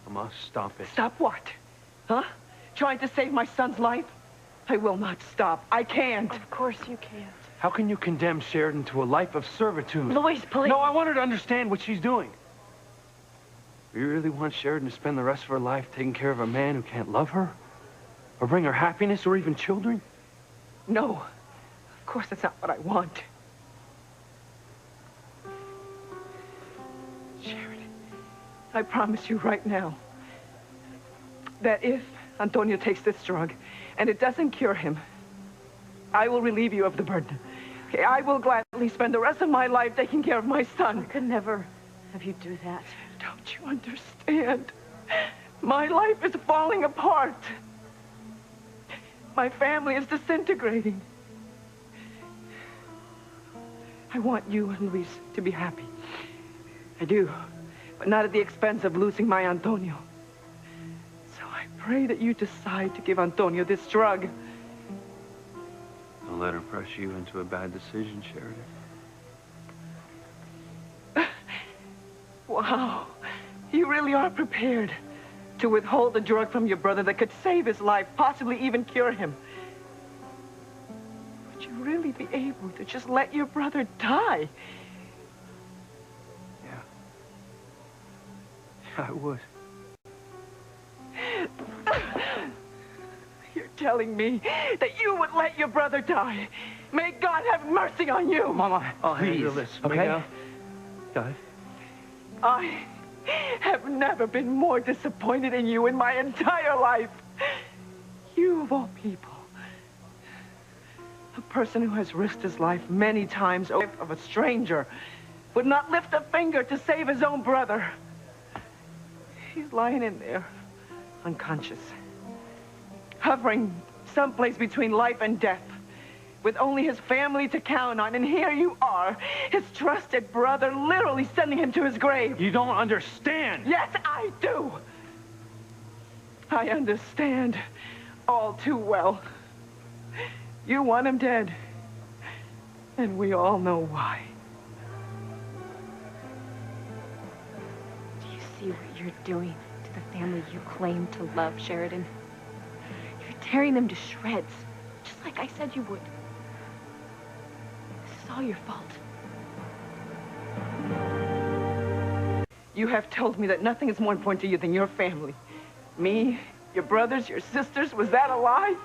Mama, stop it. Stop what? Huh? Trying to save my son's life? I will not stop. I can't. Of course you can't. How can you condemn Sheridan to a life of servitude? Louise, please. No, I want her to understand what she's doing. Do you really want Sheridan to spend the rest of her life taking care of a man who can't love her? Or bring her happiness or even children? No. Of course that's not what I want. Sheridan, I promise you right now that if Antonio takes this drug and it doesn't cure him, I will relieve you of the burden. Okay, I will gladly spend the rest of my life taking care of my son. I could never have you do that. Don't you understand? My life is falling apart. My family is disintegrating. I want you and Luis to be happy. I do, but not at the expense of losing my Antonio. So I pray that you decide to give Antonio this drug. Don't let her pressure you into a bad decision, Sheridan. Wow, you really are prepared to withhold the drug from your brother that could save his life, possibly even cure him. Would you really be able to just let your brother die? Yeah. I would. You're telling me that you would let your brother die. May God have mercy on you. Mama, I'll handle this, okay? Miguel. Guys. I have never been more disappointed in you in my entire life. You, of all people. A person who has risked his life many times of a stranger would not lift a finger to save his own brother. He's lying in there, unconscious, hovering someplace between life and death, with only his family to count on. And here you are, his trusted brother, literally sending him to his grave. You don't understand. Yes, I do. I understand all too well. You want him dead, and we all know why. Do you see what you're doing to the family you claim to love, Sheridan? You're tearing them to shreds, just like I said you would. This is all your fault. You have told me that nothing is more important to you than your family. Me, your brothers, your sisters, was that a lie?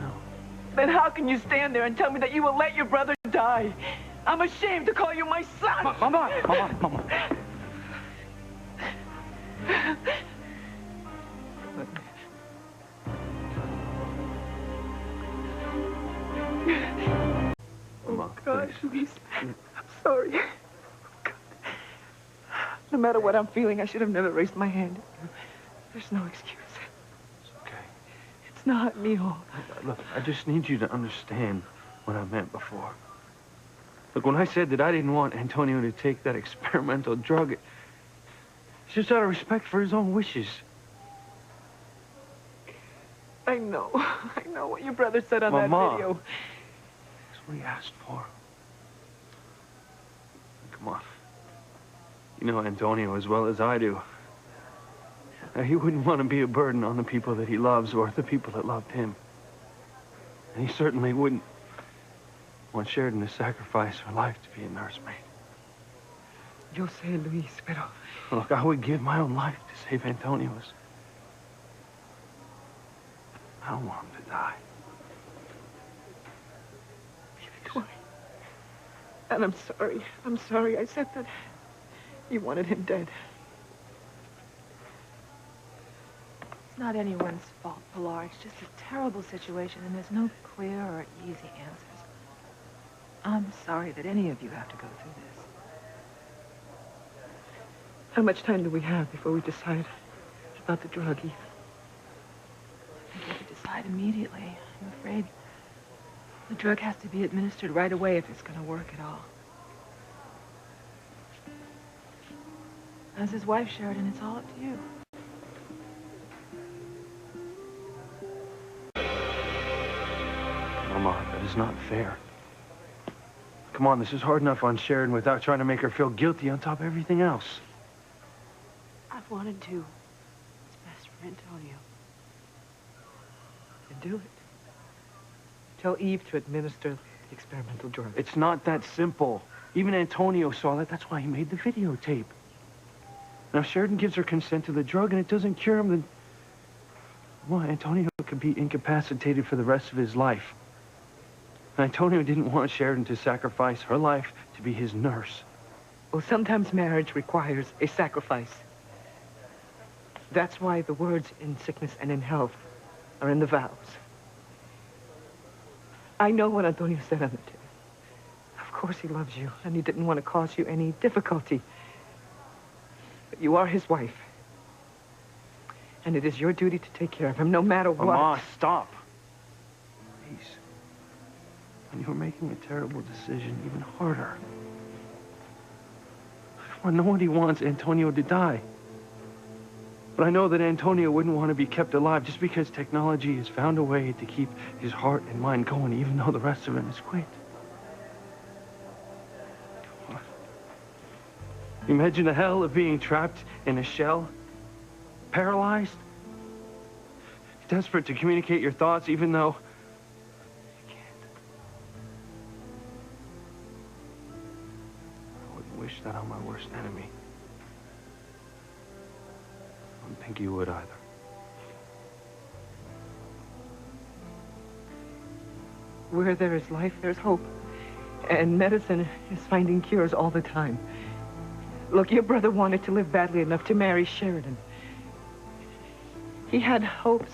No. Then how can you stand there and tell me that you will let your brother die? I'm ashamed to call you my son. Mama. Mama, God, please. please. I'm sorry. God. No matter what I'm feeling, I should have never raised my hand. There's no excuse. It's okay. It's not Mijo. Look, I just need you to understand what I meant before. Look, when I said that I didn't want Antonio to take that experimental drug, it's just out of respect for his own wishes. I know what your brother said on Mama. that video. That's what he asked for. Come on. You know Antonio as well as I do. Now, he wouldn't want to be a burden on the people that he loves or the people that loved him. And he certainly wouldn't want Sheridan to sacrifice her life to be a nursemaid. Yo sé, Luis, pero... Look, I would give my own life to save Antonio's. I don't want him to die. And I'm sorry. I'm sorry I said that you wanted him dead. It's not anyone's fault, Pilar. It's just a terrible situation, and there's no clear or easy answers. I'm sorry that any of you have to go through this. How much time do we have before we decide about the drug, Eve? I think we have to decide immediately. I'm afraid the drug has to be administered right away if it's going to work at all. As his wife, Sheridan, it's all up to you. Mama, that is not fair. Come on, this is hard enough on Sheridan without trying to make her feel guilty on top of everything else. I'm I've wanted to. It's best for Antonio. And do it. Tell Eve to administer the experimental drug. It's not that simple. Even Antonio saw that. That's why he made the videotape. Now, if Sheridan gives her consent to the drug and it doesn't cure him, then... well, Antonio could be incapacitated for the rest of his life. And Antonio didn't want Sheridan to sacrifice her life to be his nurse. Well, sometimes marriage requires a sacrifice. That's why the words in sickness and in health are in the vows. I know what Antonio said on the tape. Of course he loves you, and he didn't want to cause you any difficulty. But you are his wife. And it is your duty to take care of him, no matter what. Mama, stop. Please. When you were making a terrible decision, even harder. Well, nobody wants Antonio to die. But I know that Antonio wouldn't want to be kept alive just because technology has found a way to keep his heart and mind going, even though the rest of him is quit. Imagine the hell of being trapped in a shell, paralyzed, desperate to communicate your thoughts, even though you can't. I wouldn't wish that on my worst enemy. I don't think you would either. Where there is life, there's hope. And medicine is finding cures all the time. Look, your brother wanted to live badly enough to marry Sheridan. He had hopes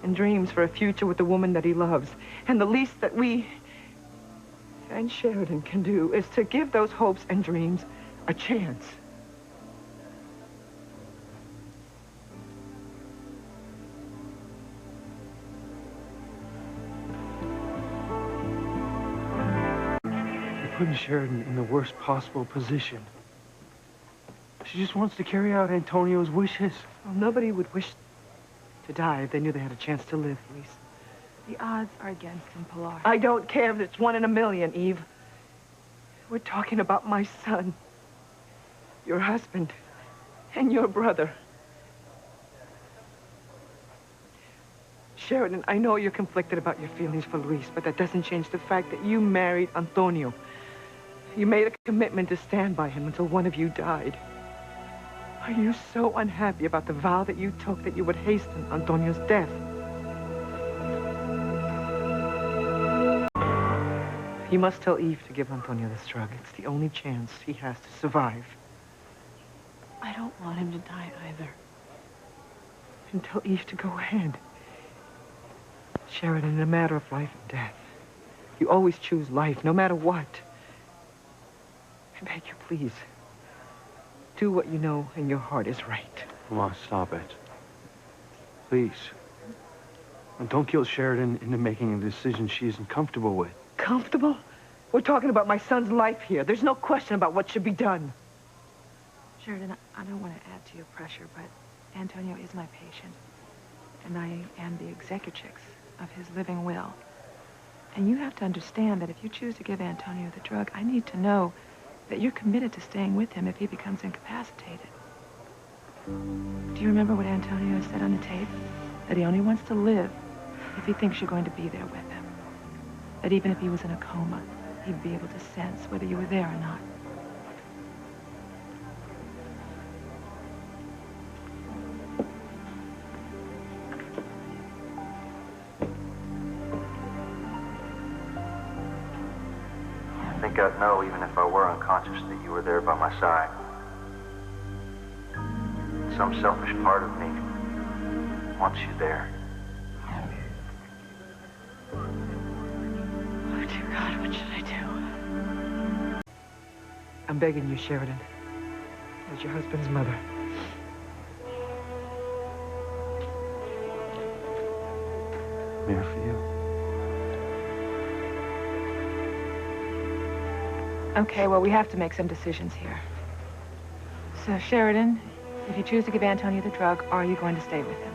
and dreams for a future with the woman that he loves. And the least that we and Sheridan can do is to give those hopes and dreams a chance. Putting Sheridan in the worst possible position. She just wants to carry out Antonio's wishes. Well, nobody would wish to die if they knew they had a chance to live, Lisa. The odds are against him, Pilar. I don't care if it's 1 in a million, Eve. We're talking about my son, your husband, and your brother. Sheridan, I know you're conflicted about your feelings for Luis, but that doesn't change the fact that you married Antonio. You made a commitment to stand by him until one of you died. Are you so unhappy about the vow that you took that you would hasten Antonio's death? You must tell Eve to give Antonio this drug. It's the only chance he has to survive. I don't want him to die either. And tell Eve to go ahead. Sheridan, in a matter of life and death, you always choose life, no matter what. I beg you, please. Do what you know in your heart is right. Mama, stop it. Please. And don't guilt Sheridan into making a decision she isn't comfortable with. Comfortable? We're talking about my son's life here. There's no question about what should be done. Sheridan, I don't want to add to your pressure, but Antonio is my patient. And I am the executrix of his living will. And you have to understand that if you choose to give Antonio the drug, I need to know that you're committed to staying with him if he becomes incapacitated. Do you remember what Antonio said on the tape? That he only wants to live if he thinks you're going to be there with him. That even if he was in a coma, he'd be able to sense whether you were there or not. I think I'd know, even if I were unconscious, that you were there by my side. Some selfish part of me wants you there. Oh, dear God, what should I do? I'm begging you, Sheridan. As your husband's mother. I'm here for you. Okay, well, we have to make some decisions here. So, Sheridan, if you choose to give Antonio the drug, are you going to stay with him?